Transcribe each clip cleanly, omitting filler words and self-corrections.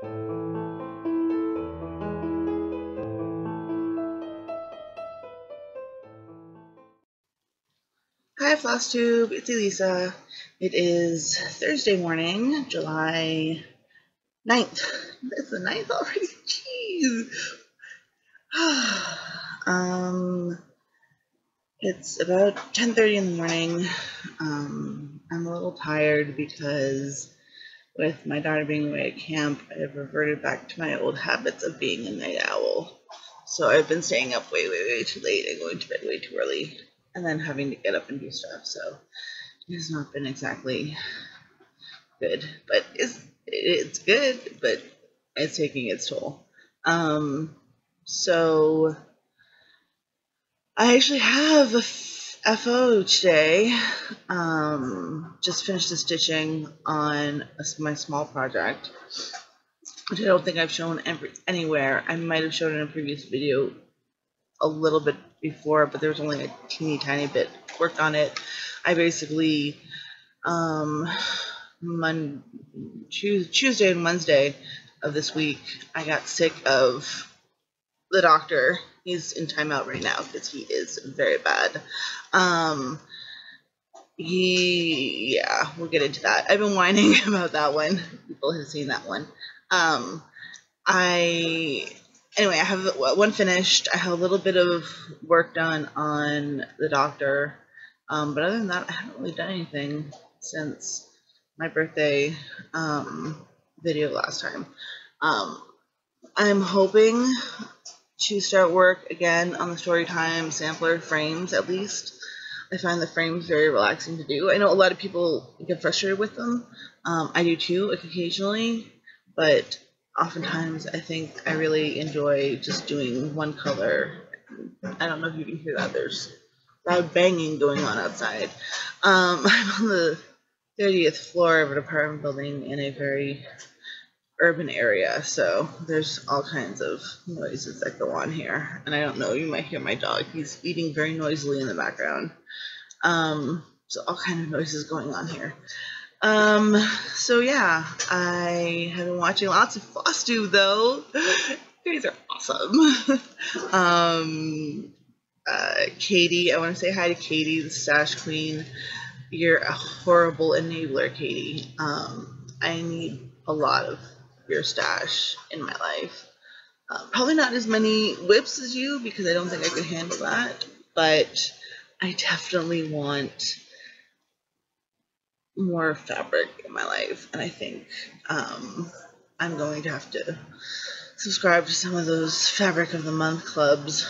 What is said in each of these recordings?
Hi FlossTube, it's Elisa. It is Thursday morning, July 9th. It's the 9th already? Jeez. It's about 10:30 in the morning. I'm a little tired because with my daughter being away at camp, I've reverted back to my old habits of being a night owl. So I've been staying up way too late and going to bed way too early and then having to get up and do stuff. So it has not been exactly good, but it's good, but it's taking its toll. So I actually have a FO today. Just finished the stitching on my small project, which I don't think I've shown anywhere. I might have shown in a previous video a little bit before, but there was only a teeny tiny bit worked on it. I basically Tuesday and Wednesday of this week, I got sick of the doctor. He's in timeout right now because he is very bad. We'll get into that. I've been whining about that one. People have seen that one. Anyway, I have one finished. I have a little bit of work done on the doctor. But other than that, I haven't really done anything since my birthday video last time. I'm hoping to start work again on the Storytime sampler frames, at least. I find the frames very relaxing to do. I know a lot of people get frustrated with them. I do too, occasionally, but oftentimes I think I really enjoy just doing one color. I don't know if you can hear that. There's loud banging going on outside. I'm on the 30th floor of an apartment building in a very urban area, so there's all kinds of noises that go on here. And I don't know, you might hear my dog. He's eating very noisily in the background. So all kinds of noises going on here. So yeah, I have been watching lots of FlossTube though. You guys are awesome. Katie, I want to say hi to Katie, the stash queen. You're a horrible enabler, Katie. I need a lot of your stash in my life. Probably not as many WiPs as you, because I don't think I could handle that, but I definitely want more fabric in my life, and I think I'm going to have to subscribe to some of those fabric of the month clubs.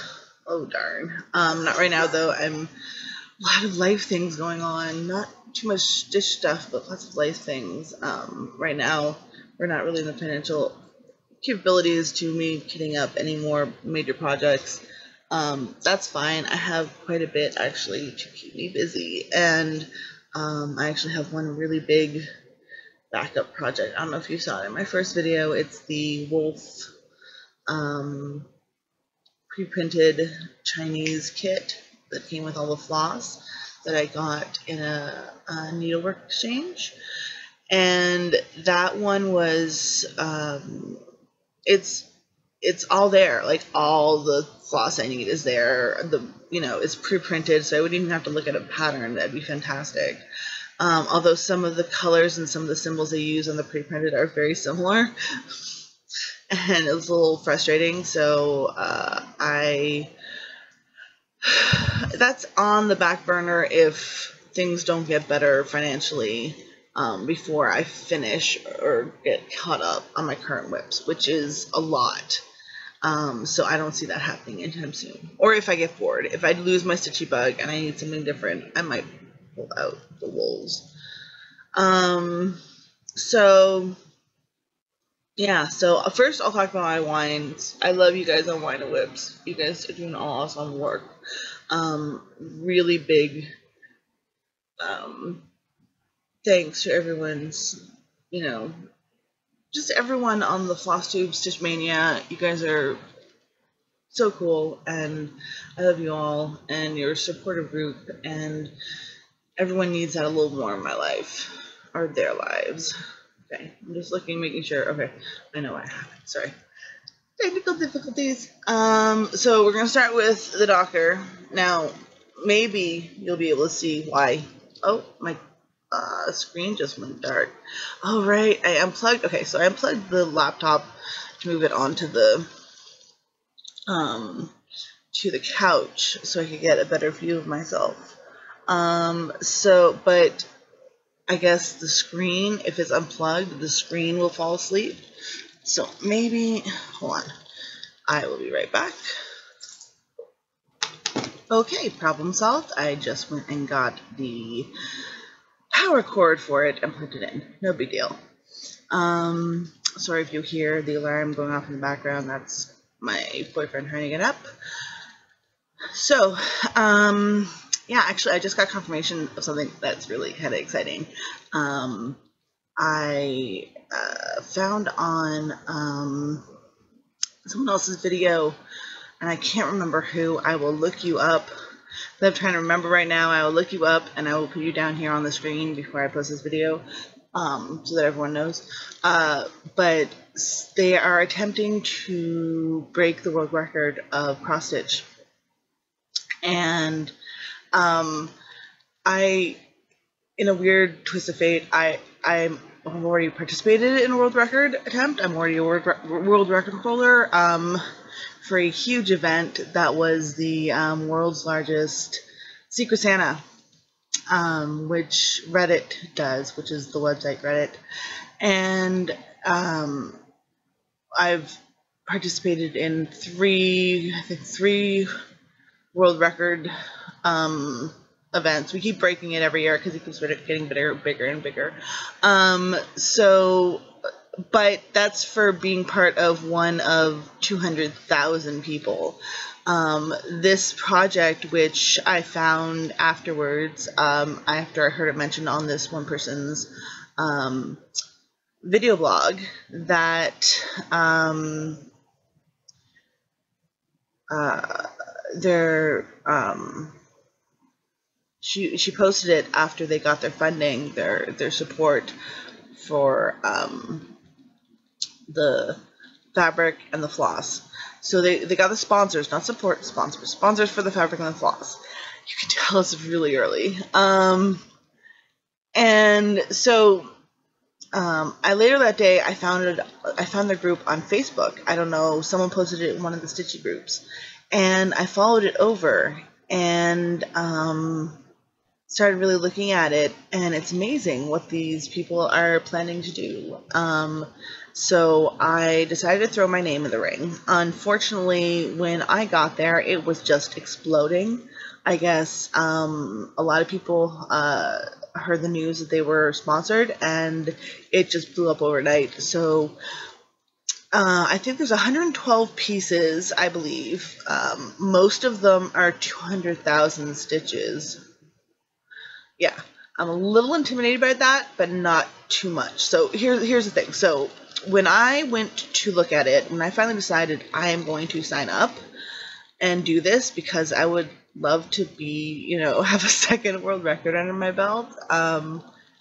Oh darn. Not right now though. I'm a lot of life things going on, not too much stitch stuff, but lots of life things. Right now we're not really in the financial capabilities to me kitting up any more major projects. That's fine. I have quite a bit actually to keep me busy, and I actually have one really big backup project. I don't know if you saw it in my first video. It's the Wolf pre-printed Chinese kit that came with all the floss that I got in a needlework exchange. And that one was, it's all there, like all the floss I need is there. It's pre-printed, so I wouldn't even have to look at a pattern. That'd be fantastic. Although some of the colors and some of the symbols they use on the pre-printed are very similar, and it was a little frustrating. So that's on the back burner if things don't get better financially before I finish or get caught up on my current WiPs, which is a lot. So I don't see that happening anytime soon. Or if I get bored, if I lose my stitchy bug and I need something different, I might pull out the wools. So yeah, so first I'll talk about my wines. I love you guys on Wine and WiPs. You guys are doing all awesome work. Really big thanks to everyone's, just everyone on the FlossTube Stitch Mania. You guys are so cool, and I love you all, and you're a supportive group, and everyone needs that a little more in my life, or their lives, Okay, I'm just looking, making sure. Okay, I know what happened. Sorry. Technical difficulties. So we're gonna start with the Docker. Now, maybe you'll be able to see why. Oh, my screen just went dark. Oh, right, I unplugged. Okay, so I unplugged the laptop to move it onto the couch so I could get a better view of myself. But I guess the screen, if it's unplugged, the screen will fall asleep. So maybe, hold on, I will be right back. Okay, problem solved. I just went and got the power cord for it and plugged it in. No big deal. Sorry if you hear the alarm going off in the background. That's my boyfriend trying to get up. So, yeah, actually, I just got confirmation of something that's really kind of exciting. I found on someone else's video, and I can't remember who. I will look you up. I'm trying to remember right now. I will look you up, and I will put you down here on the screen before I post this video, so that everyone knows. But they are attempting to break the world record of cross stitch, and I, in a weird twist of fate, I'm already participated in a world record attempt. I'm already a world record holder for a huge event that was the world's largest Secret Santa, which Reddit does, which is the website Reddit. And I've participated in three world record events. We keep breaking it every year because it keeps getting bigger and bigger. But that's for being part of one of 200,000 people. This project, which I found afterwards, after I heard it mentioned on this one person's video blog, that she posted it after they got their funding, their support for the fabric and the floss. So they got the sponsors, not support, sponsors for the fabric and the floss. You can tell it's really early. And so I later that day I found the group on Facebook. I don't know, someone posted it in one of the Stitchy groups, and I followed it over and started really looking at it, and it's amazing what these people are planning to do. So I decided to throw my name in the ring. Unfortunately, when I got there, it was just exploding. I guess a lot of people heard the news that they were sponsored, and it just blew up overnight. So I think there's 112 pieces, I believe. Most of them are 200,000 stitches. Yeah, I'm a little intimidated by that, but not too much. So here's the thing. So when I went to look at it, when I finally decided I am going to sign up and do this, because I would love to be, have a second world record under my belt.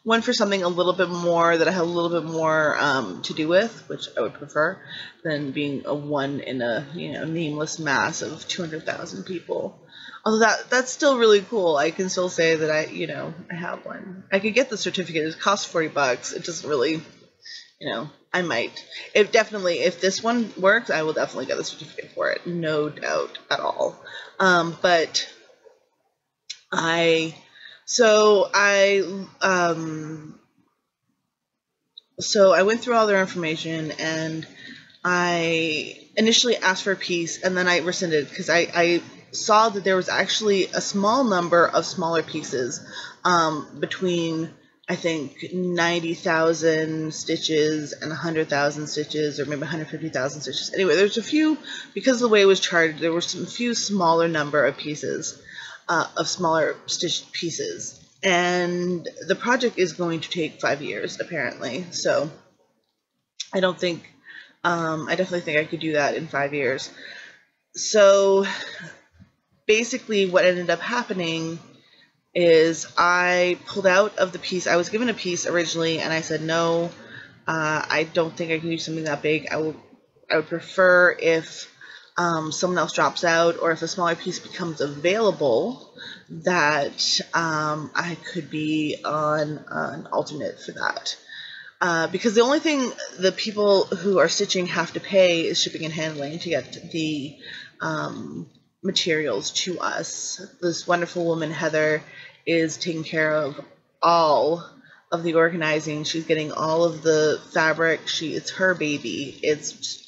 One for something a little bit more that I have a little bit more to do with, which I would prefer than being a one in a nameless mass of 200,000 people. Although that's still really cool. I can still say that I have one. I could get the certificate. It costs $40. It doesn't really, I might. If this one works, I will definitely get the certificate for it. No doubt at all. So I went through all their information, and I initially asked for a piece, and then I rescinded because I saw that there was actually a small number of smaller pieces, between I think 90,000 stitches and 100,000 stitches, or maybe 150,000 stitches. Anyway, there's a few, because of the way it was charted, there were some few smaller number of pieces, of smaller stitched pieces. And the project is going to take 5 years, apparently. So I definitely think I could do that in 5 years. So basically what ended up happening is I pulled out of the piece. I was given a piece originally, and I said, no, I don't think I can do something that big. I would prefer if someone else drops out, or if a smaller piece becomes available, that I could be on an alternate for that. Because the only thing the people who are stitching have to pay is shipping and handling to get the materials to us. This wonderful woman, Heather, is taking care of all of the organizing. She's getting all of the fabric. It's her baby.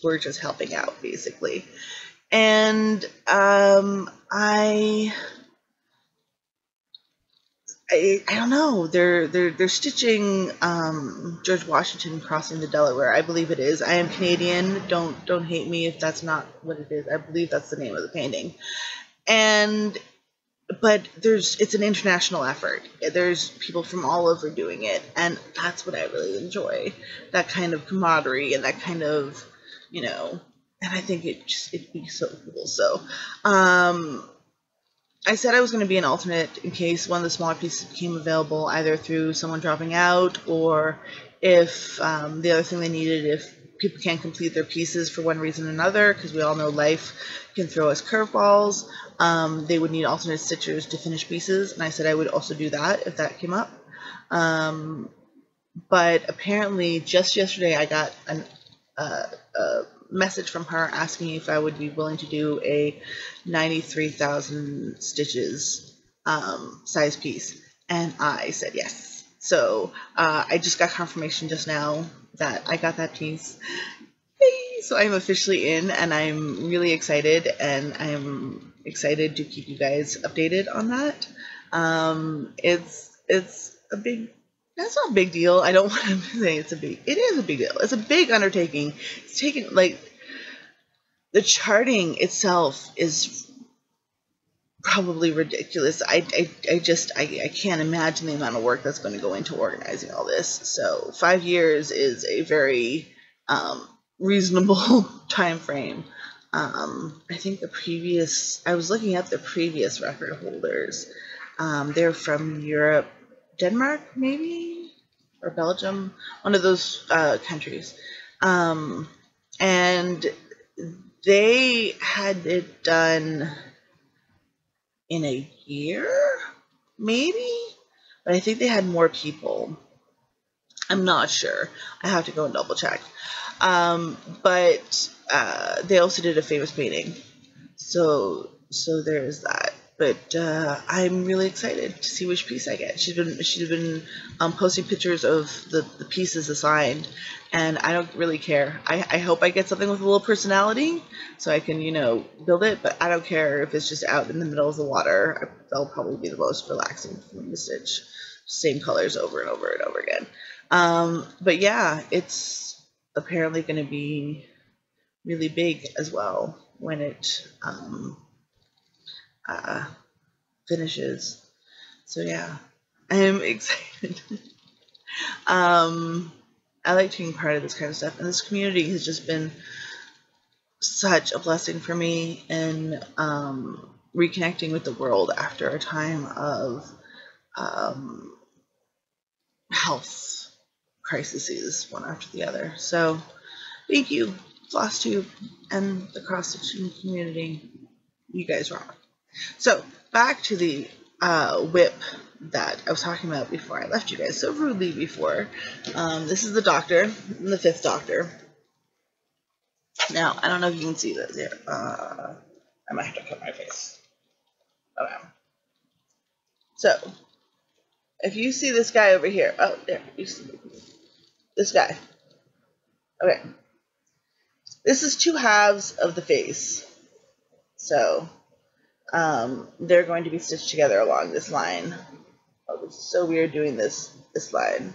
We're just helping out, basically. And I don't know. They're stitching George Washington crossing the Delaware. I believe it is. I am Canadian. Don't hate me if that's not what it is. I believe that's the name of the painting. But it's an international effort. There's people from all over doing it, and that's what I really enjoy. That kind of camaraderie and that kind of, and I think it'd be so cool. So, I said I was going to be an alternate in case one of the smaller pieces became available, either through someone dropping out, or if the other thing they needed, if people can't complete their pieces for one reason or another, because we all know life can throw us curveballs, they would need alternate stitchers to finish pieces, and I said I would also do that if that came up. But apparently just yesterday I got a message from her asking if I would be willing to do a 93,000 stitches size piece, and I said yes. So I just got confirmation just now that I got that piece. Yay! So I'm officially in, and I'm really excited, and I'm excited to keep you guys updated on that. It's a big. That's not a big deal. I don't want to say it is a big deal. It's a big undertaking. It's taken, like, the charting itself is probably ridiculous. I can't imagine the amount of work that's going to go into organizing all this. So 5 years is a very reasonable time frame. I think I was looking at the previous record holders. They're from Europe, Denmark, maybe, or Belgium, one of those countries. And they had it done in a year, maybe, but I think they had more people. I'm not sure. I have to go and double check. But they also did a famous painting, so there's that. But I'm really excited to see which piece I get. She's been posting pictures of the pieces assigned, and I don't really care. I hope I get something with a little personality, so I can build it. But I don't care if it's just out in the middle of the water. That'll probably be the most relaxing for me to stitch. Same colors over and over and over again. But yeah, it's apparently going to be really big as well when it finishes. So yeah, I am excited. I like being part of this kind of stuff, and this community has just been such a blessing for me in reconnecting with the world after a time of health crises, one after the other. So thank you, FlossTube and the cross-stitching community. You guys rock. So back to the whip that I was talking about before I left you guys so rudely before. This is the Doctor, the 5th Doctor. Now, I don't know if you can see this here. I might have to cut my face. Okay. So, if you see this guy over here. Oh, there. You see this guy. Okay. This is 2 halves of the face. So, they're going to be stitched together along this line. Oh, it's so weird doing this line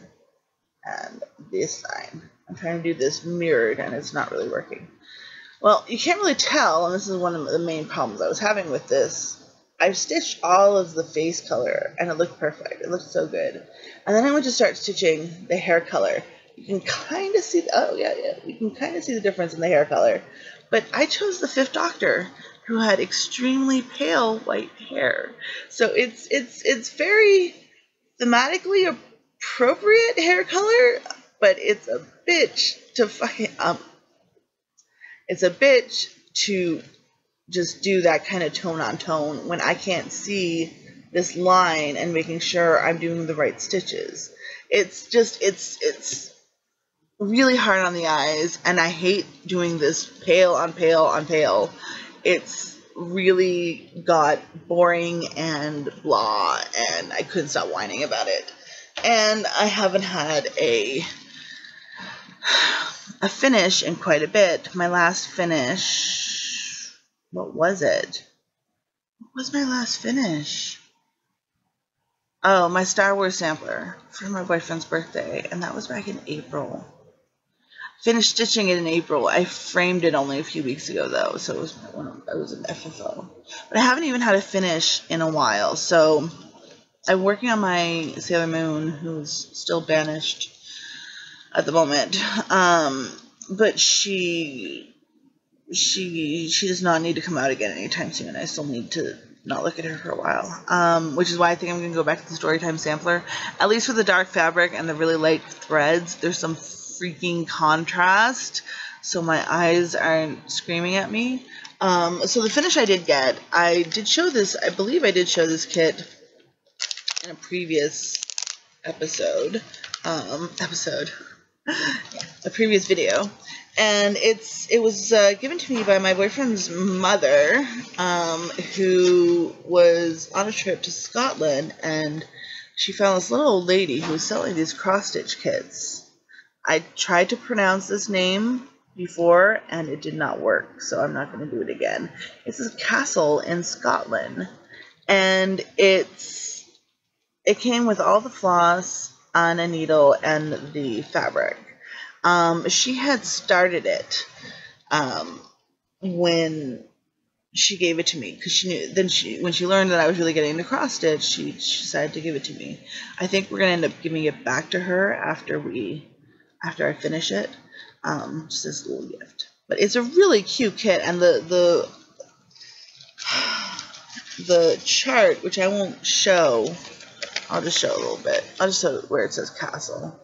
and this line. I'm trying to do this mirrored, and it's not really working. Well, you can't really tell, and this is one of the main problems I was having with this. I've stitched all of the face color, and it looked perfect. It looked so good. And then I went to start stitching the hair color. You can kind of see, you can kind of see the difference in the hair color. But I chose the 5th Doctor, who had extremely pale white hair. So it's very thematically appropriate hair color, but it's a bitch to fucking it's a bitch to just do that kind of tone on tone when I can't see this line and making sure I'm doing the right stitches. It's just it's really hard on the eyes, and I hate doing this pale on pale on pale. It's really got boring and blah, and I couldn't stop whining about it. And I haven't had a finish in quite a bit. My last finish, what was it? What was my last finish? Oh, my Star Wars sampler for my boyfriend's birthday, and that was back in April. Finished stitching it in April. I framed it only a few weeks ago, though, so it was an FFO. But I haven't even had a finish in a while, so I'm working on my Sailor Moon, who's still banished at the moment. But she does not need to come out again anytime soon. I still need to not look at her for a while, which is why I think I'm going to go back to the Storytime sampler. At least for the dark fabric and the really light threads, there's some freaking contrast, so my eyes aren't screaming at me. So the finish I did get, I did show this, I believe I did show this kit in a previous episode, a previous video, and it was given to me by my boyfriend's mother, who was on a trip to Scotland, and she found this little old lady who was selling these cross-stitch kits. I tried to pronounce this name before, and it did not work, so I'm not going to do it again. It's a castle in Scotland, and it came with all the floss on a needle and the fabric. She had started it when she gave it to me, because she knew. Then when she learned that I was really getting into cross stitch, she decided to give it to me. I think we're gonna end up giving it back to her after I finish it, just as a little gift. But it's a really cute kit, and the chart, which I won't show, I'll just show a little bit. I'll just show where it says castle.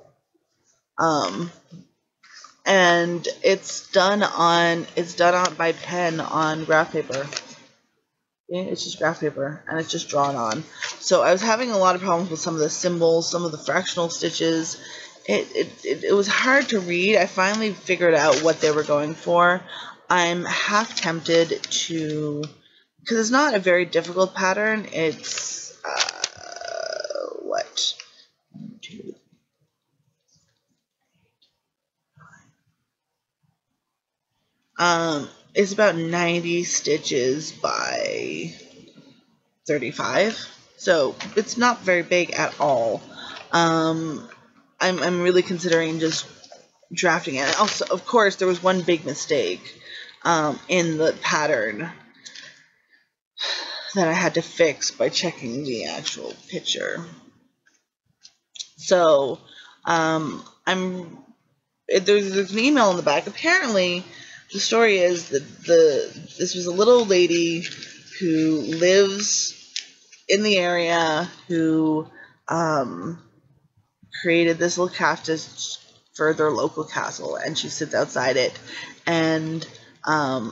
And it's done by pen on graph paper. It's just graph paper, and it's just drawn on. So I was having a lot of problems with some of the symbols, some of the fractional stitches. It was hard to read. I finally figured out what they were going for. I'm half tempted to, because it's not a very difficult pattern. It's what? 1, 2, it's about 90 stitches by 35, so it's not very big at all. I'm really considering just drafting it. Also, of course, there was one big mistake in the pattern that I had to fix by checking the actual picture. So there's an email in the back. Apparently, the story is that this was a little lady who lives in the area who created this little cactus for their local castle, and she sits outside it and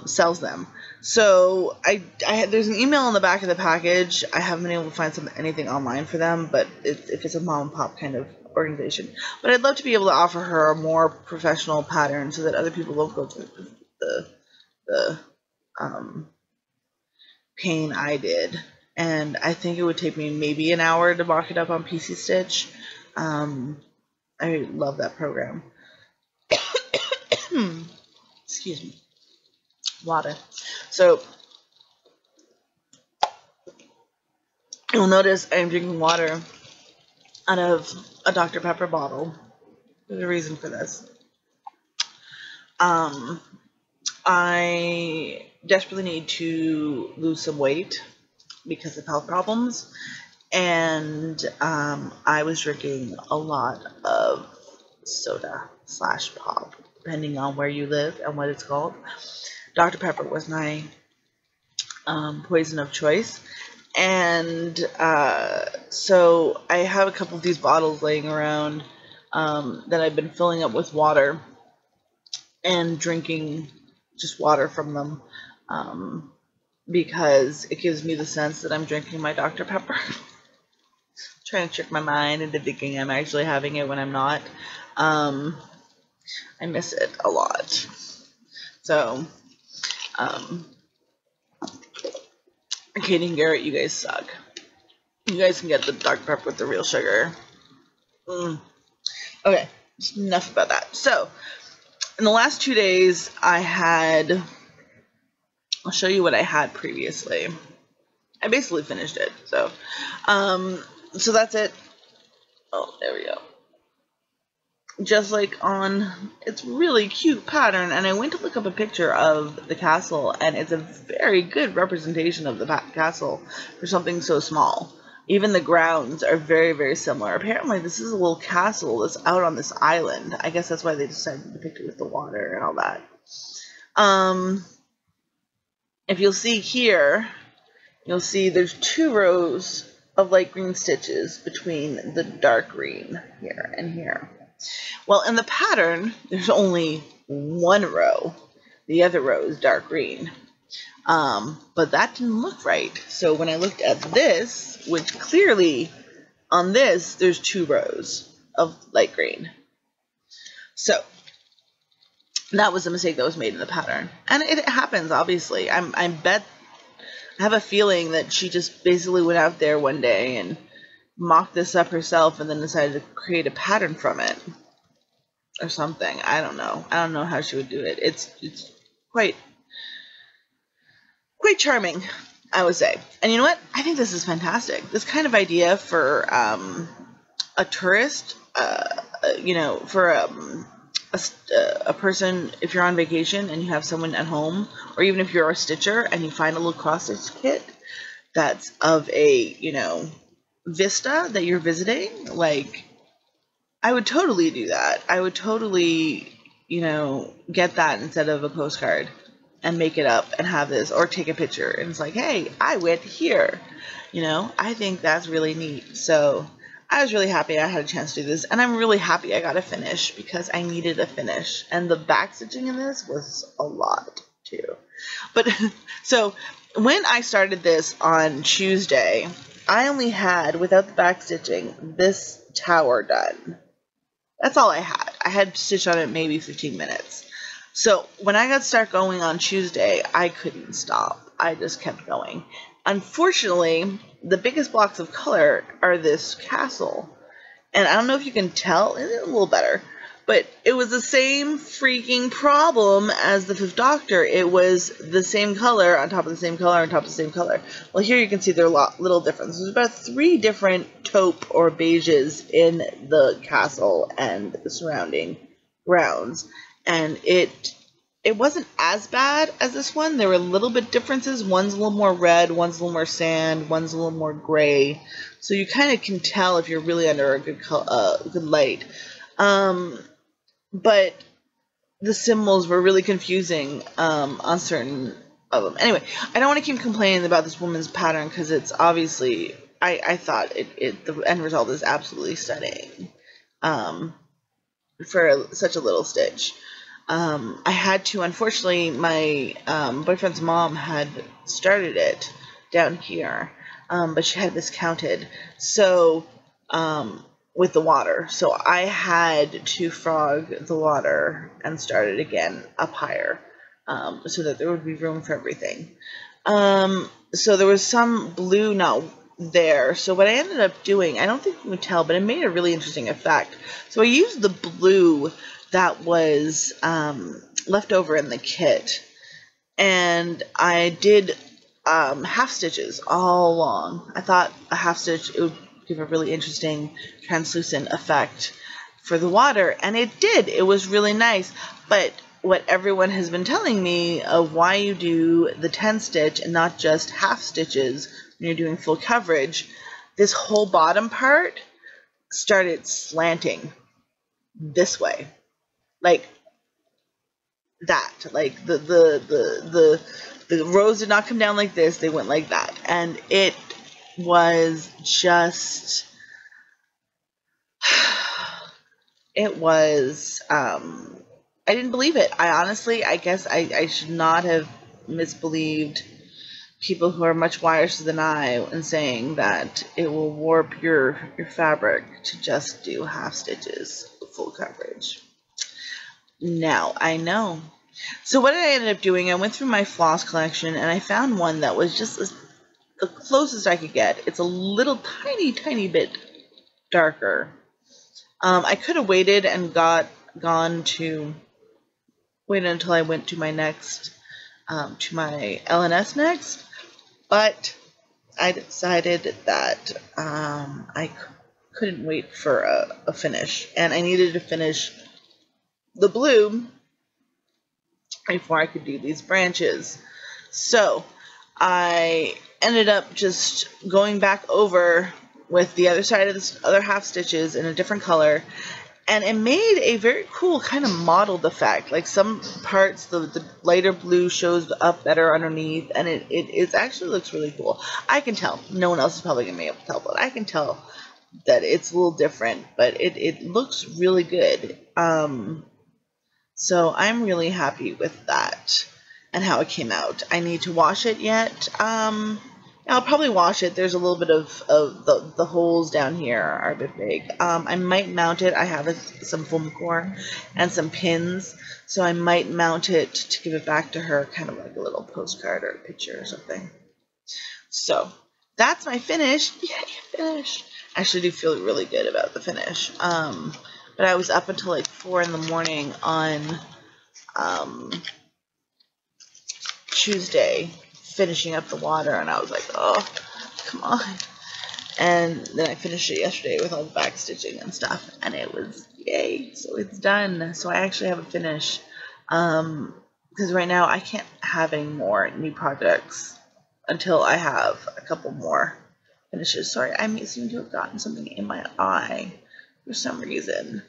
sells them. So there's an email in the back of the package. I haven't been able to find anything online for them, but if it's a mom and pop kind of organization. But I'd love to be able to offer her a more professional pattern so that other people don't go through the pain I did. And I think it would take me maybe an hour to mock it up on PC Stitch. I love that program. Excuse me. Water. So you'll notice I'm drinking water out of a Dr. Pepper bottle. There's a reason for this. I desperately need to lose some weight because of health problems, and I was drinking a lot of soda / pop, depending on where you live and what it's called. Dr. Pepper was my poison of choice, and so I have a couple of these bottles laying around. that I've been filling up with water and drinking just water from them, because it gives me the sense that I'm drinking my Dr. Pepper. Trying to trick my mind into thinking I'm actually having it when I'm not. I miss it a lot. So, Katie and Garrett, you guys suck. You guys can get the Dr. Pepper with the real sugar. Okay, just enough about that. So, in the last 2 days, I'll show you what I had previously. I basically finished it, so that's it. Oh, there we go. Just like on, it's really cute pattern, and I went to look up a picture of the castle, and it's a very good representation of the castle for something so small. Even the grounds are very, very similar. Apparently, this is a little castle that's out on this island. I guess that's why they decided to depict it with the water and all that. If you'll see here, you'll see there's 2 rows of light green stitches between the dark green here and here. Well, in the pattern, there's only 1 row. The other row is dark green. But that didn't look right. So when I looked at this, which clearly on this, there's 2 rows of light green. So that was a mistake that was made in the pattern. And it happens, obviously. I have a feeling that she just basically went out there one day and mocked this up herself and then decided to create a pattern from it or something. I don't know. I don't know how she would do it. It's quite charming, I would say. And you know what? I think this is fantastic. This kind of idea for a tourist, you know, for a person, if you're on vacation and you have someone at home, or even if you're a stitcher and you find a little cross-stitch kit that's of a, you know, vista that you're visiting, like, I would totally do that. I would totally, you know, get that instead of a postcard and make it up and have this, or take a picture and it's like, hey, I went here. You know, I think that's really neat. So I was really happy I had a chance to do this, and I'm really happy I got a finish because I needed a finish, and the back stitching in this was a lot too. But so when I started this on Tuesday, I only had, without the back stitching, this tower done. That's all I had. I had stitched on it maybe 15 minutes. So when I got start going on Tuesday, I couldn't stop. I just kept going. Unfortunately, the biggest blocks of color are this castle. And I don't know if you can tell, it's a little better, but it was the same freaking problem as the 5th Doctor. It was the same color on top of the same color on top of the same color. Well, here you can see there are little differences. There's about 3 different taupe or beiges in the castle and the surrounding grounds. And it wasn't as bad as this one. There were a little bit differences. One's a little more red, one's a little more sand, one's a little more gray. So you kind of can tell if you're really under a good light. But the symbols were really confusing on certain of them. Anyway, I don't want to keep complaining about this woman's pattern because it's obviously, I thought the end result is absolutely stunning for such a little stitch. I had to, unfortunately, my boyfriend's mom had started it down here, but she had miscounted, so with the water, so I had to frog the water and start it again up higher, so that there would be room for everything. So there was some blue not there, so what I ended up doing, I don't think you can tell, but it made a really interesting effect. So I used the blue that was left over in the kit, and I did half stitches all along. I thought a half stitch, it would give a really interesting translucent effect for the water, and it did. It was really nice. But what everyone has been telling me of why you do the 10 stitch and not just half stitches when you're doing full coverage, this whole bottom part started slanting this way. Like that, like the rows did not come down like this, they went like that, and it was just it was, I didn't believe it. I guess I should not have misbelieved people who are much wiser than I in saying that it will warp your fabric to just do half stitches with full coverage. Now I know. So what I ended up doing, I went through my floss collection and I found one that was just the closest I could get. It's a little tiny bit darker. I could have waited and waited until I went to my next, to my LNS next, but I decided that I couldn't wait for a finish, and I needed to finish the blue before I could do these branches. So I ended up just going back over with the other side of the other half stitches in a different color, and it made a very cool kind of mottled effect. Like some parts, the lighter blue shows up better underneath, and it actually looks really cool. I can tell. No one else is probably going to be able to tell, but I can tell that it's a little different, but it looks really good. So I'm really happy with that and how it came out. I need to wash it yet. I'll probably wash it. There's a little bit of the holes down here are a bit big. I might mount it. I have some foam core and some pins, so I might mount it to give it back to her, kind of like a little postcard or a picture or something. So that's my finish. Yay, finish! I actually do feel really good about the finish. But I was up until like 4 in the morning on Tuesday finishing up the water, and I was like, oh, come on. And then I finished it yesterday with all the back stitching and stuff, and it was yay. So it's done. So I actually have a finish, because right now I can't have any more new projects until I have a couple more finishes. Sorry, I seem to have gotten something in my eye for some reason.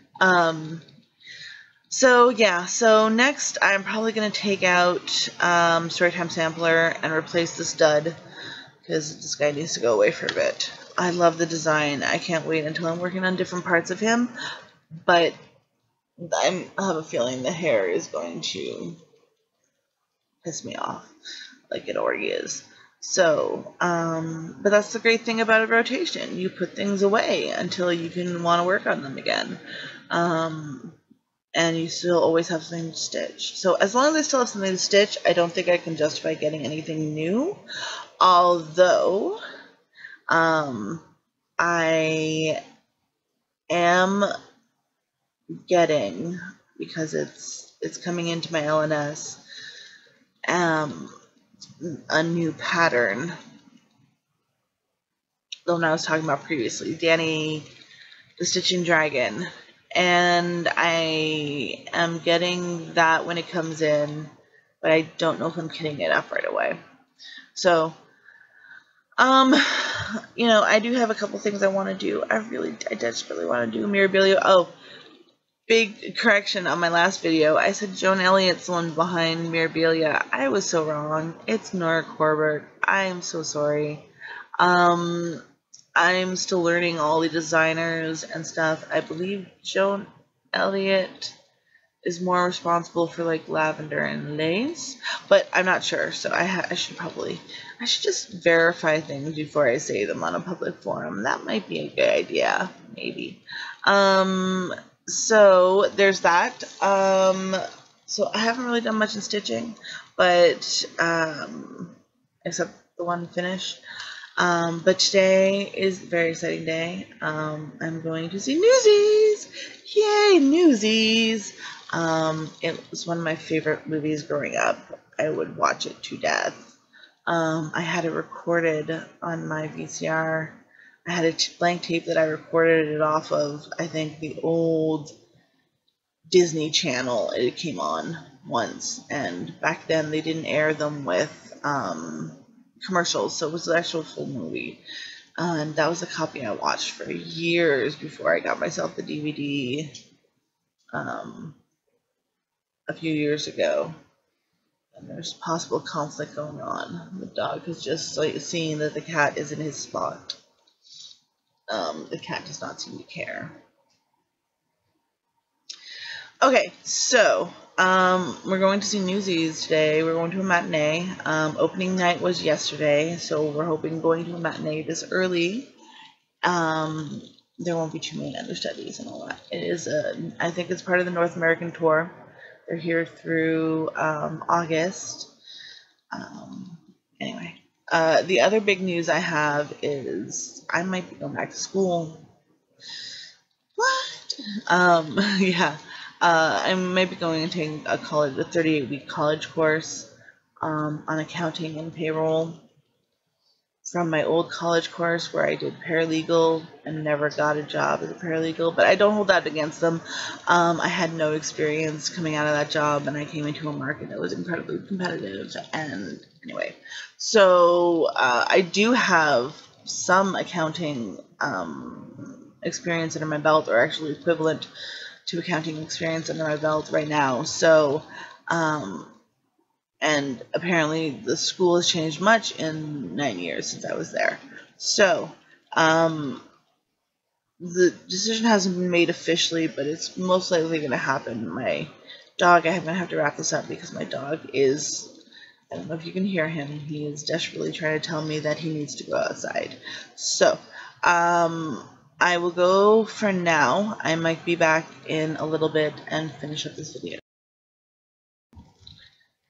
So yeah, so next I'm probably going to take out Storytime Sampler and replace the stud, because this guy needs to go away for a bit. I love the design. I can't wait until I'm working on different parts of him, but I have a feeling the hair is going to piss me off, like it already is. So, but that's the great thing about a rotation. You put things away until you can want to work on them again. And you still always have something to stitch. So as long as I still have something to stitch, I don't think I can justify getting anything new. Although, I am getting, because it's coming into my LNS, a new pattern. The one I was talking about previously, Danny the Stitching Dragon. And I am getting that when it comes in, but I don't know if I'm kitting it up right away. So, you know, I do have a couple things I want to do. I desperately want to do Mirabilia. Oh, big correction on my last video. I said Joan Elliott's the one behind Mirabilia. I was so wrong. It's Nora Corbett. I am so sorry. I'm still learning all the designers and stuff. I believe Joan Elliott is more responsible for like lavender and lace, but I'm not sure. So I should just verify things before I say them on a public forum. That might be a good idea, maybe. So there's that. So I haven't really done much in stitching, but except the one finish. But today is a very exciting day. I'm going to see Newsies! Yay, Newsies! It was one of my favorite movies growing up. I would watch it to death. I had it recorded on my VCR. I had a blank tape that I recorded it off of, I think, the old Disney Channel. It came on once, and back then they didn't air them with commercials, so it was the actual full movie. And that was a copy I watched for years before I got myself the DVD a few years ago. And there's possible conflict going on. The dog is just like seeing that the cat is in his spot. The cat does not seem to care. Okay, so we're going to see Newsies today. We're going to a matinee. Opening night was yesterday, so we're hoping going to a matinee this early. There won't be too many understudies and all that. It is I think it's part of the North American tour. They're here through August. Anyway, the other big news I have is I might be going back to school. What? Yeah. I might be going and taking a 38-week college course on accounting and payroll from my old college course where I did paralegal and never got a job as a paralegal, but I don't hold that against them. I had no experience coming out of that job, and I came into a market that was incredibly competitive. And anyway, so I do have some accounting experience under my belt, or actually equivalent to accounting experience under my belt right now. So, and apparently the school has changed much in 9 years since I was there. So, the decision hasn't been made officially, but it's most likely going to happen. My dog, I'm going to have to wrap this up because my dog is, I don't know if you can hear him, he is desperately trying to tell me that he needs to go outside. So, I will go for now. I might be back in a little bit and finish up this video.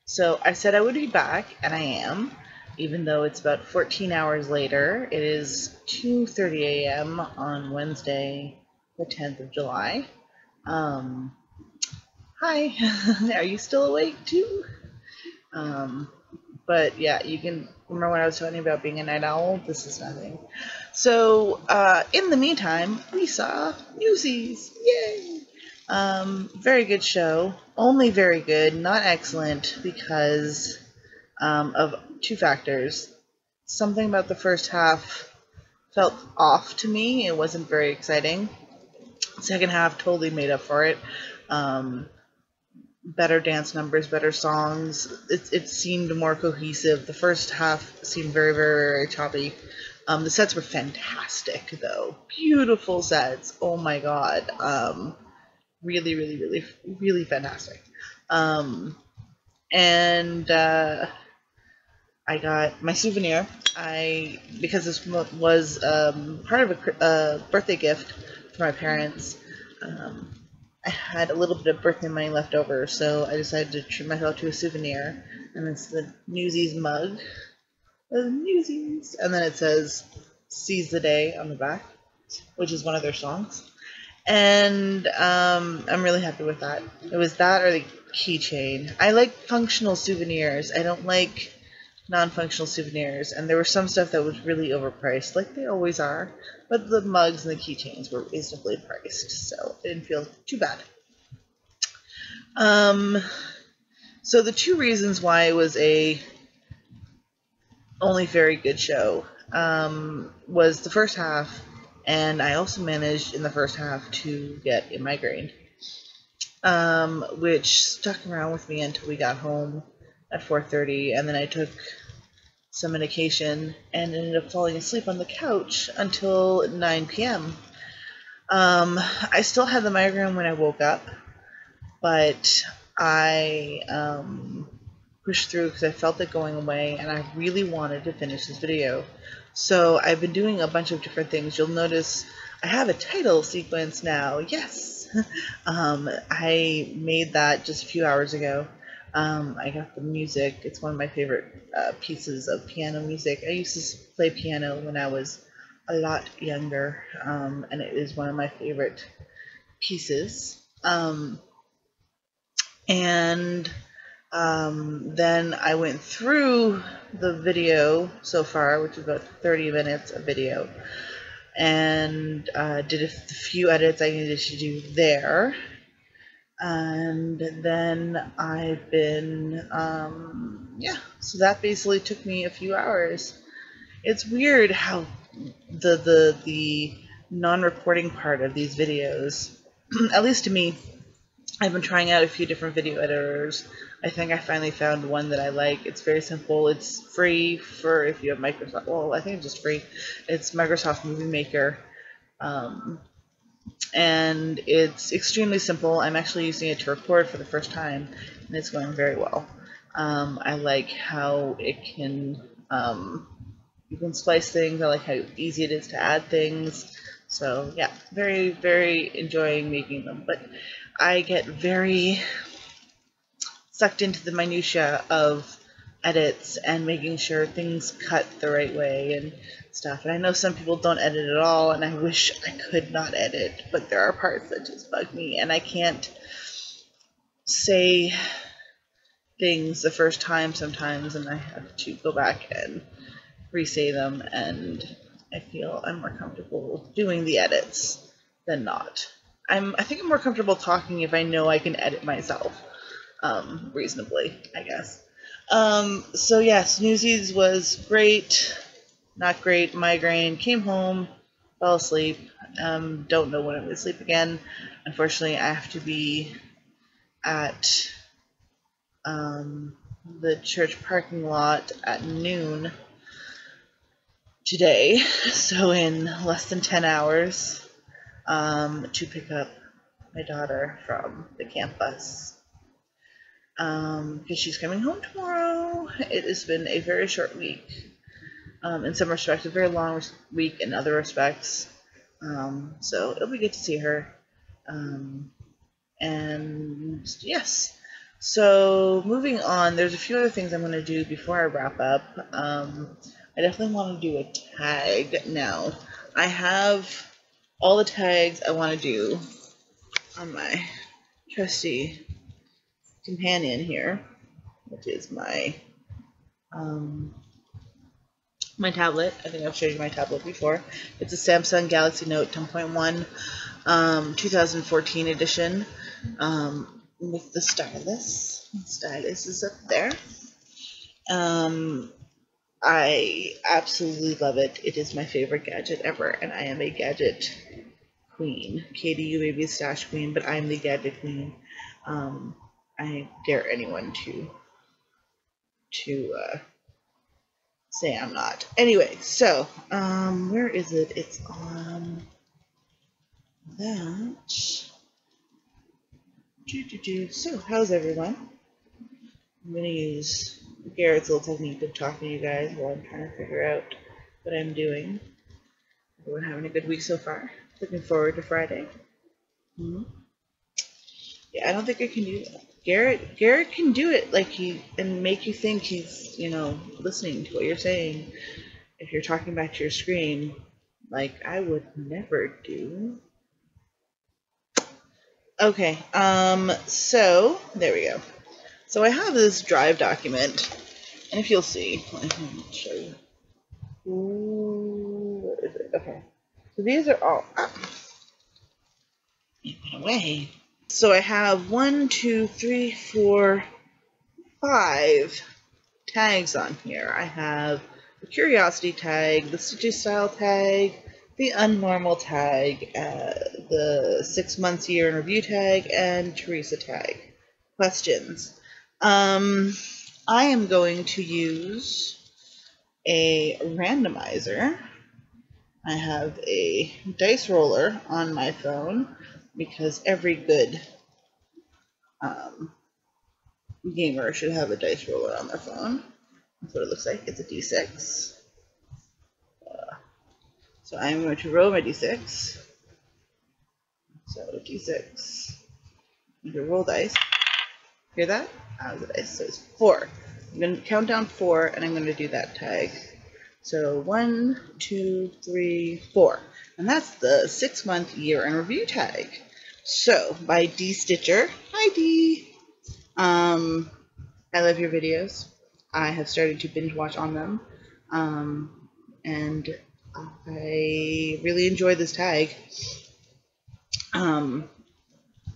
So I said I would be back, and I am, even though it's about 14 hours later. It is 2:30 a.m. on Wednesday, the 10th of July. Hi, are you still awake too? But yeah, you can remember when I was telling you about being a night owl? This is nothing. So in the meantime, we saw Newsies. Yay! Very good show. Only very good, not excellent, because of two factors. Something about the first half felt off to me. It wasn't very exciting. Second half totally made up for it. Better dance numbers, better songs. It seemed more cohesive. The first half seemed very, very, very choppy. The sets were fantastic, though. Beautiful sets. Oh my god. Really, really, really, really fantastic. And I got my souvenir. Because this was part of a birthday gift for my parents. I had a little bit of birthday money left over, so I decided to treat myself to a souvenir, and it's the Newsies mug. The Newsies! And then it says, "Seize the Day" on the back, which is one of their songs. And I'm really happy with that. It was that or the keychain. I like functional souvenirs. I don't like non-functional souvenirs, and there was some stuff that was really overpriced, like they always are, but the mugs and the keychains were reasonably priced, so it didn't feel too bad. So the two reasons why it was a only very good show was the first half, and I also managed in the first half to get a migraine, which stuck around with me until we got home at 4:30, and then I took some medication and ended up falling asleep on the couch until 9 p.m. I still had the migraine when I woke up, but I pushed through because I felt it going away, and I really wanted to finish this video. So I've been doing a bunch of different things. You'll notice I have a title sequence now. Yes! I made that just a few hours ago. I got the music. It's one of my favorite pieces of piano music. I used to play piano when I was a lot younger, and it is one of my favorite pieces. And then I went through the video so far, which is about 30 minutes of video, and did a few edits I needed to do there. And then I've been, so that basically took me a few hours. It's weird how the non-recording part of these videos, at least to me, I've been trying out a few different video editors. I think I finally found one that I like. It's very simple. It's free for if you have Microsoft. Well, I think it's just free. It's Microsoft Movie Maker. and it's extremely simple. I'm actually using a Turk board for the first time, and it's going very well. I like how it can, you can splice things. I like how easy it is to add things. So yeah, very, very enjoying making them. But I get very sucked into the minutia of edits and making sure things cut the right way and stuff. And I know some people don't edit at all, and I wish I could not edit, but there are parts that just bug me, and I can't say things the first time sometimes, and I have to go back and re-say them, and I feel I'm more comfortable doing the edits than not. I think I'm more comfortable talking if I know I can edit myself reasonably, I guess. So yeah, Snoozies was great, not great, migraine, came home, fell asleep, don't know when I'm going to sleep again. Unfortunately, I have to be at the church parking lot at noon today, so in less than 10 hours, to pick up my daughter from the campus. Because she's coming home tomorrow. It has been a very short week. In some respects, a very long week in other respects. So it'll be good to see her. And yes. So moving on, there's a few other things I'm going to do before I wrap up. I definitely want to do a tag now. I have all the tags I want to do on my trusty companion here, which is my my tablet. I think I've showed you my tablet before. It's a Samsung Galaxy Note 10.1 2014 edition with the stylus. The stylus is up there. I absolutely love it. It is my favorite gadget ever, and I am a gadget queen. Katie, you may be a stash queen, but I'm the gadget queen. I dare anyone to say I'm not. Anyway, so where is it? It's on that. So how's everyone? I'm gonna use Garrett's little technique of talking to you guys while I'm trying to figure out what I'm doing. Everyone having a good week so far? Looking forward to Friday. Yeah, I don't think I can do that. Garrett can do it and make you think he's, listening to what you're saying if you're talking back to your screen, like I would never do. Okay, so there we go. So I have this Drive document, and if you'll see, let me show you. Ooh, where is it? Okay, so these are all up. Away. So I have 1, 2, 3, 4, 5 tags on here. I have the curiosity tag, the Stitches style tag, the unnormal tag, the 6 months year in review tag, and Teresa tag. Questions. I am going to use a randomizer. I have a dice roller on my phone because every good gamer should have a dice roller on their phone. That's what it looks like. It's a D6. So I'm going to roll my D6. So D6. I'm going to roll dice. Hear that? Out of the dice. So it's 4. I'm going to count down 4, and I'm going to do that tag. So 1, 2, 3, 4. And that's the 6-month year in review tag. So by D Stitcher. Hi D. I love your videos. I have started to binge watch on them. And I really enjoy this tag.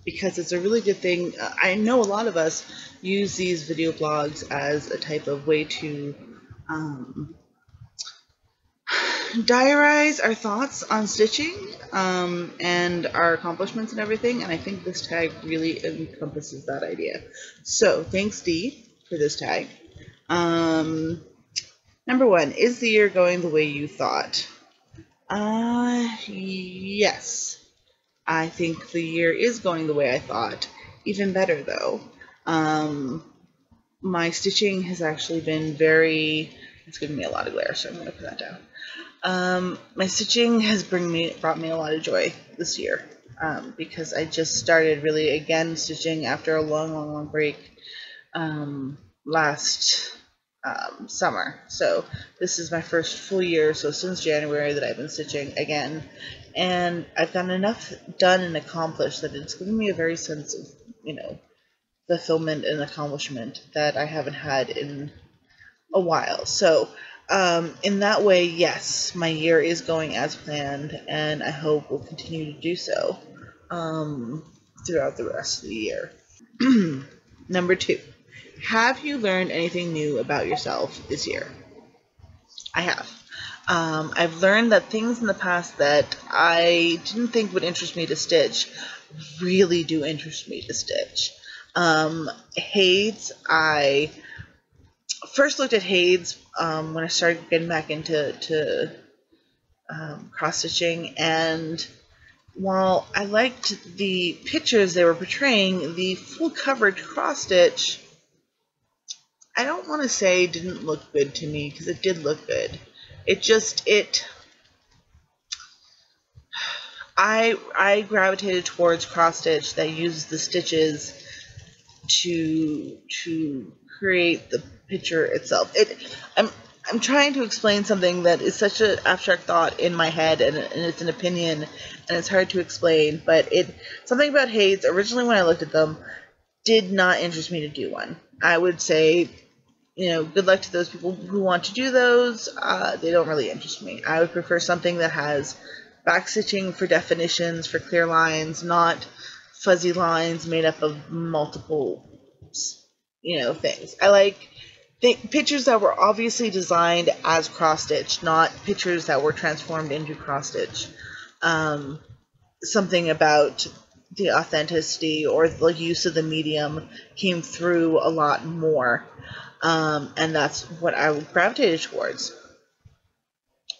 Because it's a really good thing. I know a lot of us use these video blogs as a type of way to diarize our thoughts on stitching and our accomplishments and everything, and I think this tag really encompasses that idea. So thanks Dee for this tag. Number 1, is the year going the way you thought? Yes. I think the year is going the way I thought. Even better, though. My stitching has actually been very... It's giving me a lot of glare, so I'm going to put that down. My stitching has brought me a lot of joy this year, because I just started really again stitching after a long break last summer. So this is my first full year, so since January, that I've been stitching again, and I've gotten enough done and accomplished that it's given me a very sense of, fulfillment and accomplishment that I haven't had in a while. So in that way, yes, my year is going as planned, and I hope will continue to do so throughout the rest of the year. Number 2, have you learned anything new about yourself this year? I have. I've learned that things in the past that I didn't think would interest me to stitch really do interest me to stitch. Hades, I first looked at Hades when I started getting back into cross-stitching, and while I liked the pictures they were portraying, the full coverage cross-stitch, I don't want to say didn't look good to me, because it did look good. I gravitated towards cross-stitch that uses the stitches to create the picture itself. I'm trying to explain something that is such an abstract thought in my head, and it's an opinion, and it's hard to explain, but something about Hades, originally when I looked at them, did not interest me to do one. I would say, good luck to those people who want to do those. They don't really interest me. I would prefer something that has backstitching for definitions, for clear lines, not fuzzy lines made up of multiple, things. I like pictures that were obviously designed as cross-stitch, not pictures that were transformed into cross-stitch. Something about the authenticity or the use of the medium came through a lot more, and that's what I gravitated towards.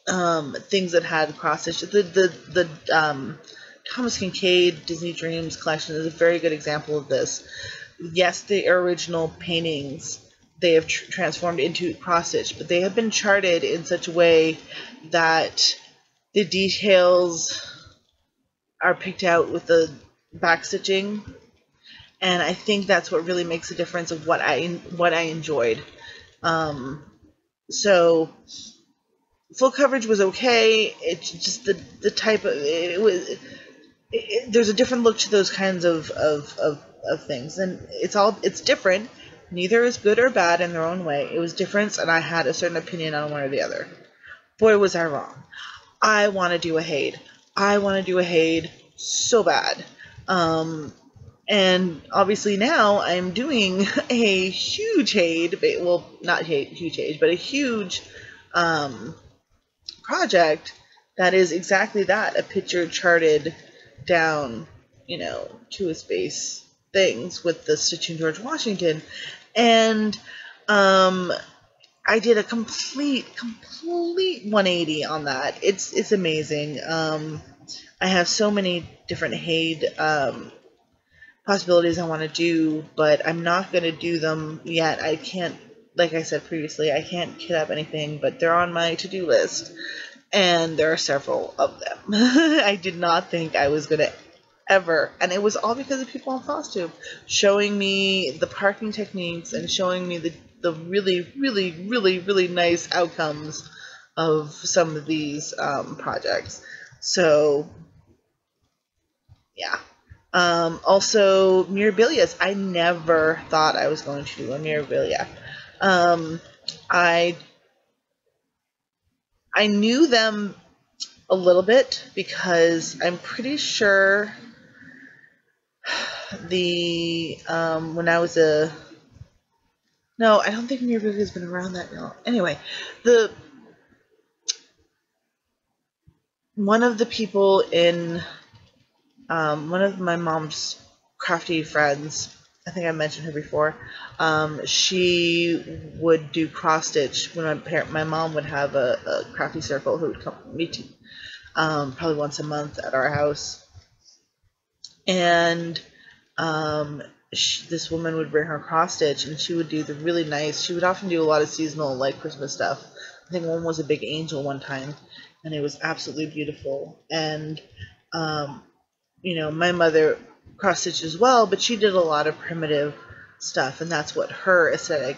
Things that had cross-stitch. The Thomas Kincaid Disney Dreams collection is a very good example of this. Yes, the original paintings they have transformed into cross-stitch, but they have been charted in such a way that the details are picked out with the backstitching, and I think that's what really makes a difference of what I enjoyed. So full coverage was okay. It's just the type of there's a different look to those kinds of things, and it's different. Neither is good or bad in their own way. It was different, and I had a certain opinion on one or the other. Boy, was I wrong. I want to do a Hade. I want to do a Hade so bad. And obviously now I'm doing a huge Hade. Well, not huge Hade, but a huge project that is exactly that, a picture charted down, to its base things with the Stitching George Washington. And I did a complete 180 on that. It's amazing. I have so many different Hade possibilities I want to do, but I'm not going to do them yet. I can't, like I said previously, I can't kit up anything, but they're on my to-do list, and there are several of them. I did not think I was going to ever, and it was all because of people on FlossTube showing me the parking techniques and showing me the really nice outcomes of some of these projects. So yeah. Also Mirabilias. I never thought I was going to do a Mirabilia. I knew them a little bit because I'm pretty sure when I was no, I don't think Mirabilia has been around that long. Anyway, one of the people in one of my mom's crafty friends, I think I mentioned her before, she would do cross stitch when my mom would have a crafty circle who would come meet probably once a month at our house. And this woman would bring her cross stitch, and she would do the really nice. She would often do a lot of seasonal, like Christmas stuff. I think one was a big angel one time, and it was absolutely beautiful. And my mother cross stitched as well, but she did a lot of primitive stuff, and that's what her aesthetic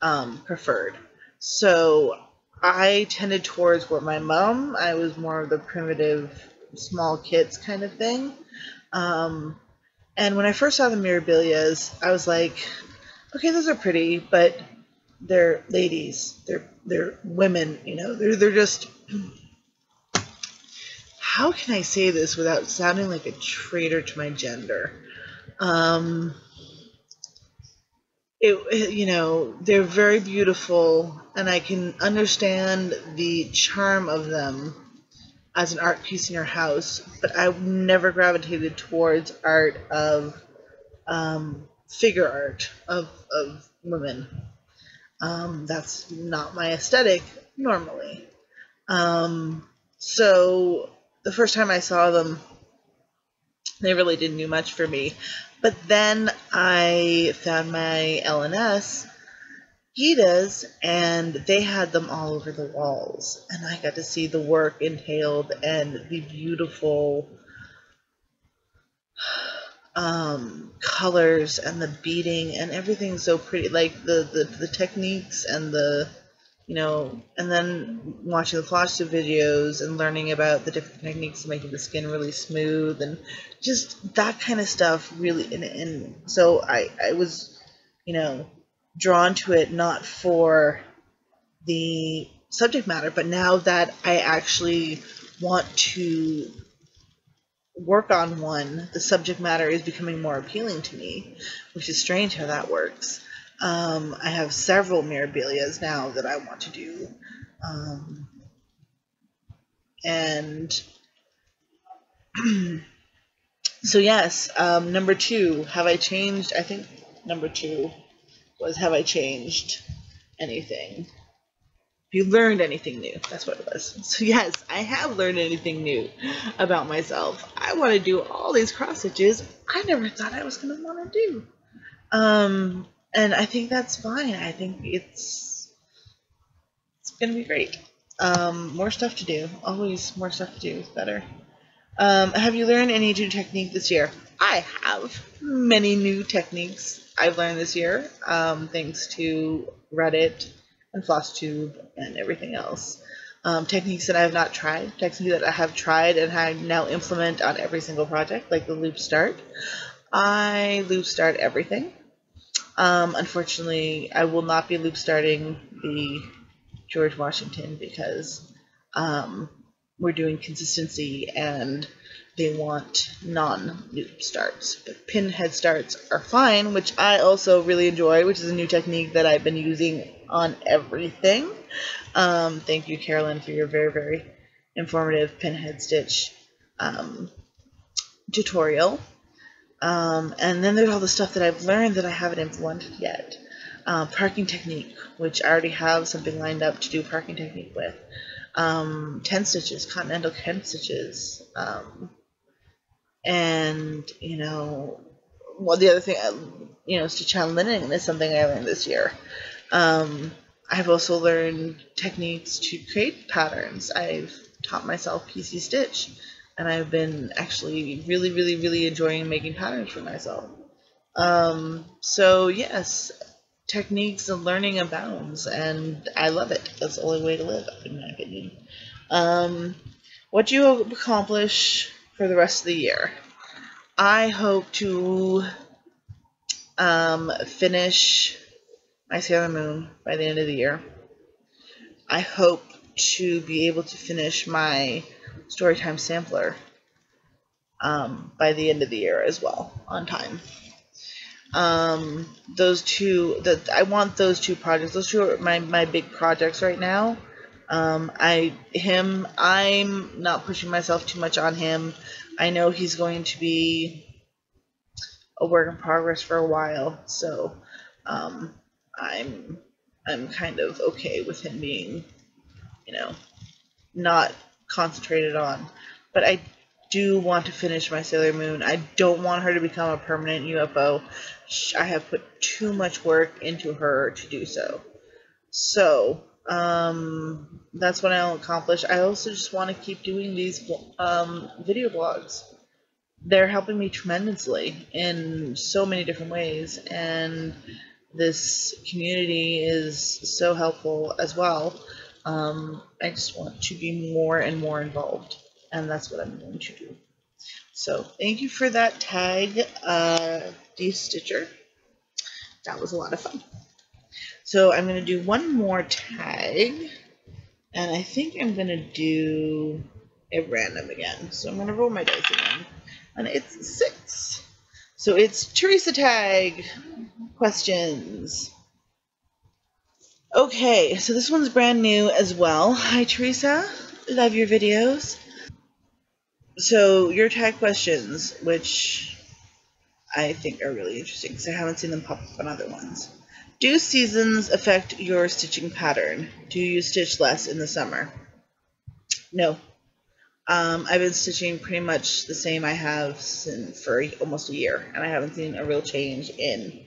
preferred. So I tended towards what my mom. I was more of the primitive, small kits kind of thing. And when I first saw the Mirabilias, I was like, okay, those are pretty, but they're ladies. They're women. They're just. How can I say this without sounding like a traitor to my gender? They're very beautiful, and I can understand the charm of them as an art piece in your house, but I never gravitated towards art of figure art of women. That's not my aesthetic normally. So the first time I saw them, they really didn't do much for me. But then I found my L&S Gitas, and they had them all over the walls, and I got to see the work entailed and the beautiful colors and the beading and everything so pretty, like the techniques and and then watching the FlossTube videos and learning about the different techniques of making the skin really smooth and just that kind of stuff really. And so I was, drawn to it not for the subject matter, but now that I actually want to work on one, the subject matter is becoming more appealing to me, which is strange how that works. I have several Mirabilias now that I want to do. And so yes, number 2, have I changed? I think number 2 was, have I changed anything? Have you learned anything new? That's what it was. So yes, I have learned anything new about myself. I want to do all these cross stitches I never thought I was going to want to do. And I think that's fine. I think it's going to be great. More stuff to do. Always more stuff to do is better. Have you learned any new technique this year? I have many new techniques I've learned this year, thanks to Reddit and FlossTube and everything else. Techniques that I have not tried, techniques that I have tried and I now implement on every single project, like the loop start. I loop start everything. Unfortunately, I will not be loop starting the George Washington because we're doing consistency and they want non-loop starts. But pin head starts are fine, which I also really enjoy, which is a new technique that I've been using on everything. Thank you, Carolyn, for your very, very informative pin head stitch tutorial. And then there's all the stuff that I've learned that I haven't implemented yet. Parking technique, which I already have something lined up to do parking technique with. 10 stitches, continental 10 stitches. And, well, the other thing, stitch on linen is something I learned this year. I've also learned techniques to create patterns. I've taught myself PC Stitch, and I've been actually really, really, really enjoying making patterns for myself. So yes, techniques and learning abounds, and I love it. That's the only way to live, in my opinion. What do you accomplish for the rest of the year? I hope to finish my Sailor Moon by the end of the year. I hope to be able to finish my Storytime Sampler by the end of the year as well, on time. Those two, I want those 2 projects. Those 2 are my big projects right now. I'm not pushing myself too much on him. I know he's going to be a work in progress for a while, so I'm kind of okay with him being, not concentrated on. But do want to finish my Sailor Moon. I don't want her to become a permanent UFO. I have put too much work into her to do so. So, that's what I'll accomplish. I also just want to keep doing these video blogs. They're helping me tremendously in so many different ways, and this community is so helpful as well. I just want to be more and more involved, and that's what I'm going to do. So thank you for that tag, D-Stitcher. That was a lot of fun. So I'm going to do one more tag, and I think I'm going to do a random again. So I'm going to roll my dice again, and it's 6. So it's Teresa tag questions. Okay, so this one's brand new as well. Hi Teresa, love your videos. So your tag questions, which I think are really interesting because I haven't seen them pop up on other ones. Do seasons affect your stitching pattern? Do you stitch less in the summer? No. I've been stitching pretty much the same I have for almost a year, and I haven't seen a real change in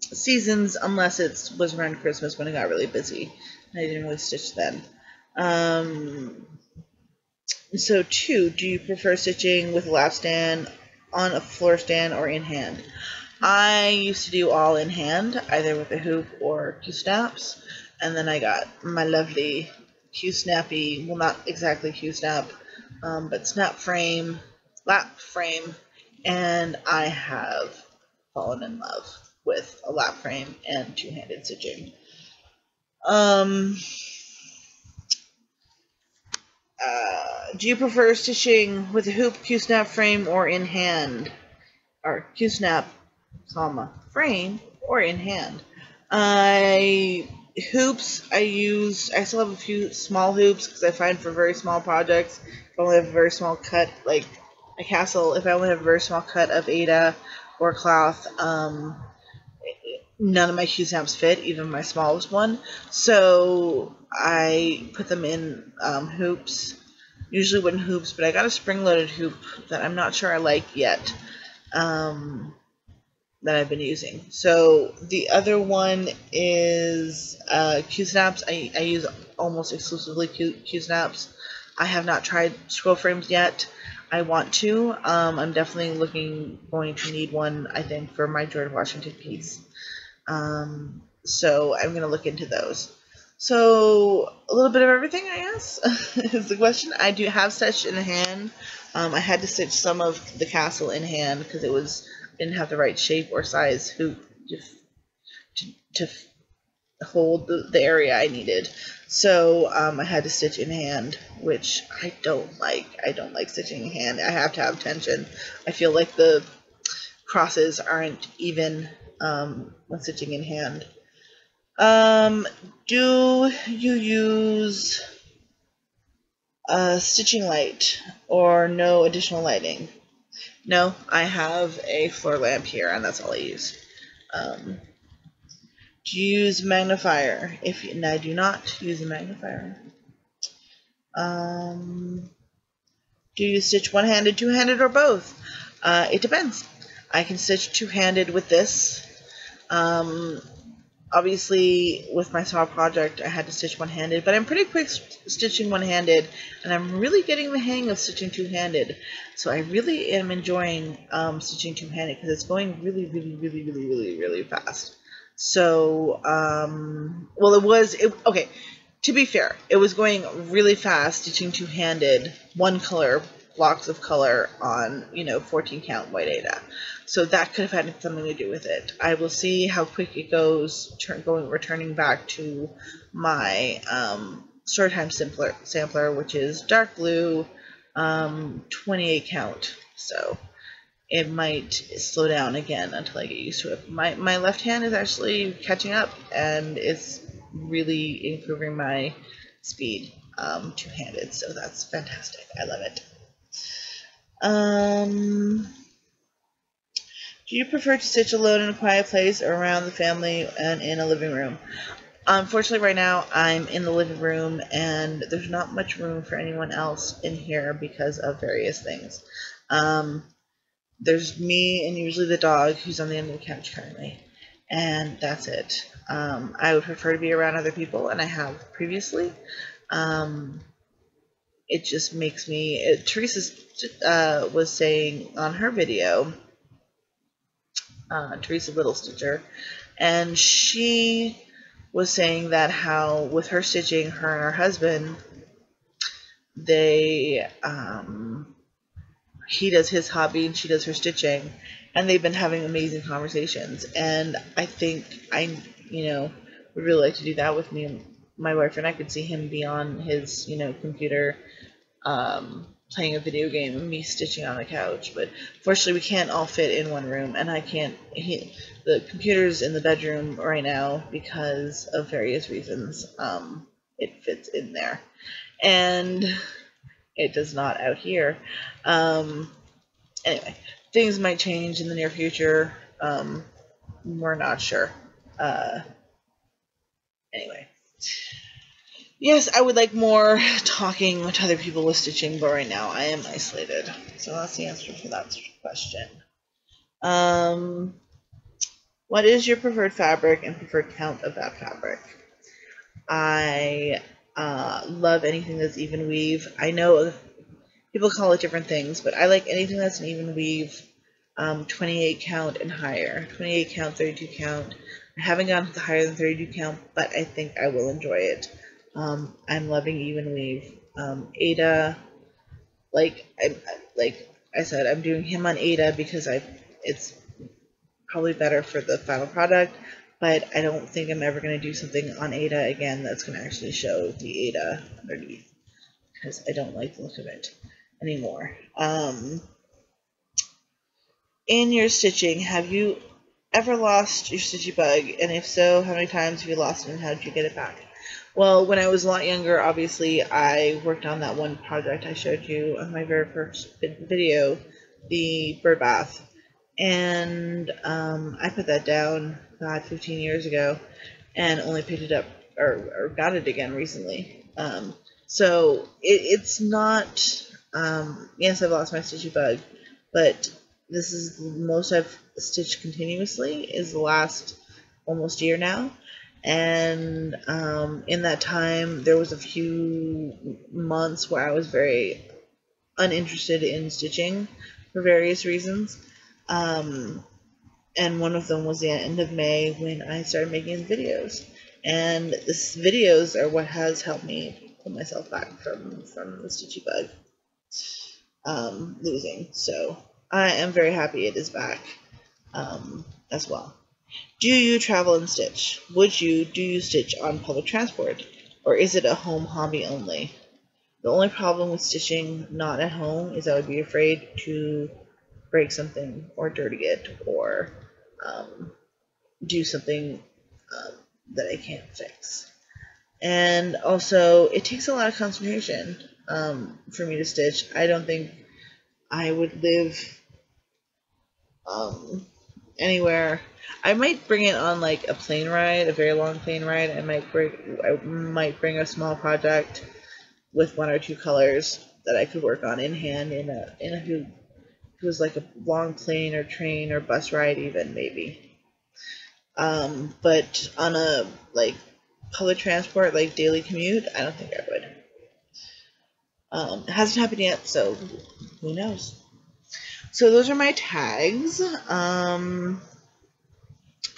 seasons unless it was around Christmas when it got really busy, and I didn't really stitch then. So 2, do you prefer stitching with a lap stand, on a floor stand, or in hand? I used to do all in hand, either with a hoop or Q-snaps, and then I got my lovely Q-snappy, well not exactly Q-snap, but snap frame, lap frame, and I have fallen in love with a lap frame and two-handed stitching. Do you prefer stitching with a hoop, Q-snap frame, or in hand? Or Q-snap, frame, or in hand? Hoops, I still have a few small hoops because I find for very small projects, if I only have a very small cut, like a castle, if I only have a very small cut of Ada or cloth, none of my Q-snaps fit, even my smallest one, so I put them in hoops, usually wooden hoops, but I got a spring-loaded hoop that I'm not sure I like yet, that I've been using. So the other one is Q-snaps. I use almost exclusively Q-snaps. I have not tried scroll frames yet. I want to. I'm definitely going to need one, I think, for my George Washington piece. So I'm going to look into those. So a little bit of everything, I guess, is the question. I do have stitched in hand. I had to stitch some of the castle in hand because didn't have the right shape or size hoop to hold the area I needed. So I had to stitch in hand, which I don't like. I don't like stitching in hand. I have to have tension. I feel like the crosses aren't even when stitching in hand. Do you use a stitching light or no additional lighting? No, I have a floor lamp here, and that's all I use. Do you use a magnifier? And I do not use a magnifier. Do you stitch one-handed, two-handed, or both? It depends. I can stitch two-handed with this. Obviously, with my small project, I had to stitch one-handed, but I'm pretty quick stitching one-handed, and I'm really getting the hang of stitching two-handed. So I really am enjoying stitching two-handed because it's going really, really, really, really, really, really fast. So, well, okay, to be fair, it was going really fast stitching two-handed, one color, blocks of color on, 14 count white Ada. So that could have had something to do with it. I will see how quick it goes, returning back to my Storytime sampler, which is dark blue, 28 count. So it might slow down again until I get used to it. My left hand is actually catching up, and it's really improving my speed two-handed, so that's fantastic. I love it. Do you prefer to stitch alone in a quiet place or around the family and in a living room? Unfortunately, right now I'm in the living room, and there's not much room for anyone else in here because of various things. There's me and usually the dog, who's on the end of the couch currently, and that's it. I would prefer to be around other people, and I have previously. It just makes me. Teresa was saying on her video, Teresa Little Stitcher, and she was saying that how with her stitching, her and her husband, they he does his hobby and she does her stitching, and they've been having amazing conversations. And I think I would really like to do that with me and my boyfriend. I could see him be on his computer playing a video game and me stitching on the couch, but fortunately we can't all fit in one room, and I can't. The computer's in the bedroom right now because of various reasons. It fits in there, and it does not out here. Anyway, things might change in the near future. We're not sure. Anyway. Yes, I would like more talking with other people with stitching, but right now I am isolated. So that's the answer for that question. What is your preferred fabric and preferred count of that fabric? I love anything that's even weave. I know people call it different things, but I like anything that's an even weave, 28 count and higher. 28 count, 32 count. I haven't gone higher than 32 count, but I think I will enjoy it. I'm loving even weave. Ada, like I said, I'm doing him on Ada because it's probably better for the final product, but I don't think I'm ever going to do something on Ada again that's going to actually show the Ada underneath, because I don't like the look of it anymore. In your stitching, have you ever lost your stitchy bug? And if so, how many times have you lost it and how did you get it back? Well, when I was a lot younger, obviously, I worked on that one project I showed you on my very first video, the bird bath. And I put that down, God, 15 years ago, and only picked it up, or got it again recently. So it's not, yes, I've lost my stitchy bug, but this is the most I've stitched continuously is the last almost year now. And in that time, there was a few months where I was very uninterested in stitching for various reasons. And one of them was the end of May when I started making videos. And these videos are what has helped me pull myself back from the stitchy bug losing. So I am very happy it is back as well. Do you travel and stitch? Do you stitch on public transport? Or is it a home hobby only? The only problem with stitching not at home is I would be afraid to break something or dirty it or do something that I can't fix. And also, it takes a lot of concentration for me to stitch. I don't think I would live anywhere. I might bring it on like a plane ride, a very long plane ride. I might bring a small project with 1 or 2 colors that I could work on in hand in a if it was like a long plane or train or bus ride even maybe. But on a like public transport, like daily commute, I don't think I would. It hasn't happened yet, so who knows? So those are my tags.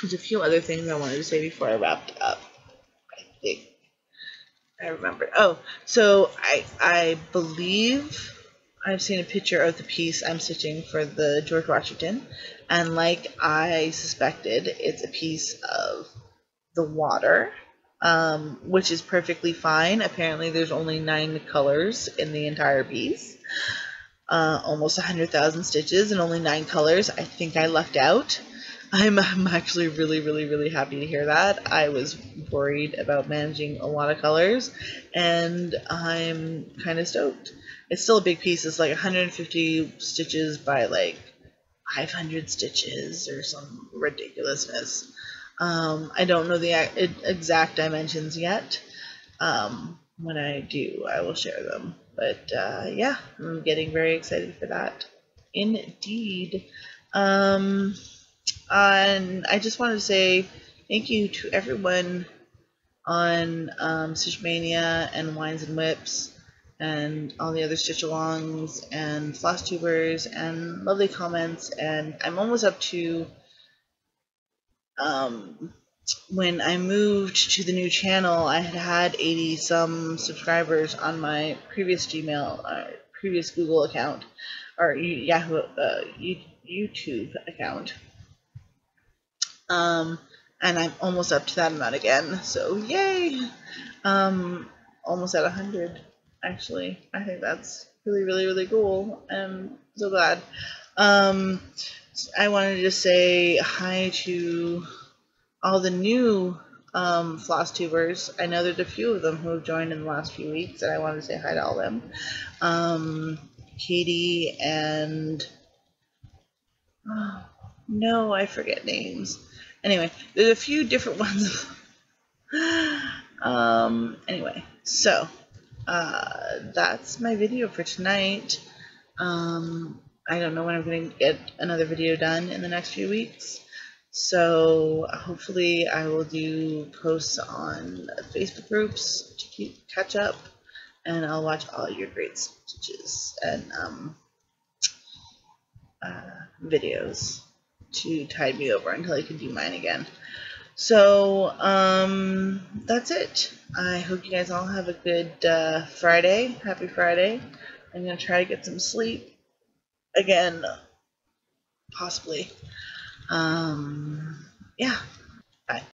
There's a few other things I wanted to say before I wrapped up. I think I remember. Oh, so I believe I've seen a picture of the piece I'm stitching for the George Washington, and like I suspected, it's a piece of the water, which is perfectly fine. Apparently there's only 9 colors in the entire piece. Almost 100,000 stitches and only 9 colors. I think I lucked out. I'm actually really happy to hear that. I was worried about managing a lot of colors, and I'm kind of stoked. It's still a big piece. It's like 150 stitches by like 500 stitches or some ridiculousness. I don't know the exact dimensions yet. When I do, I will share them. But yeah, I'm getting very excited for that. Indeed. And I just wanted to say thank you to everyone on Stitchmania and Wines and Whips and all the other Stitch Alongs and FlossTubers and lovely comments. And I'm almost up to when I moved to the new channel, I had 80 some subscribers on my previous previous Google account, or Yahoo, YouTube account. And I'm almost up to that amount again. So yay! Almost at 100, actually. I think that's really, really, really cool. I'm so glad. I wanted to just say hi to all the new FlossTubers. I know there's a few of them who have joined in the last few weeks, and I wanted to say hi to all of them. Katie and no, I forget names. Anyway, there's a few different ones. Anyway, so that's my video for tonight. I don't know when I'm going to get another video done in the next few weeks. So hopefully I will do posts on Facebook groups to catch up, and I'll watch all your great stitches and videos to tide me over until I can do mine again. So that's it. I hope you guys all have a good Friday. Happy Friday. I'm going to try to get some sleep again, possibly. Yeah. Bye.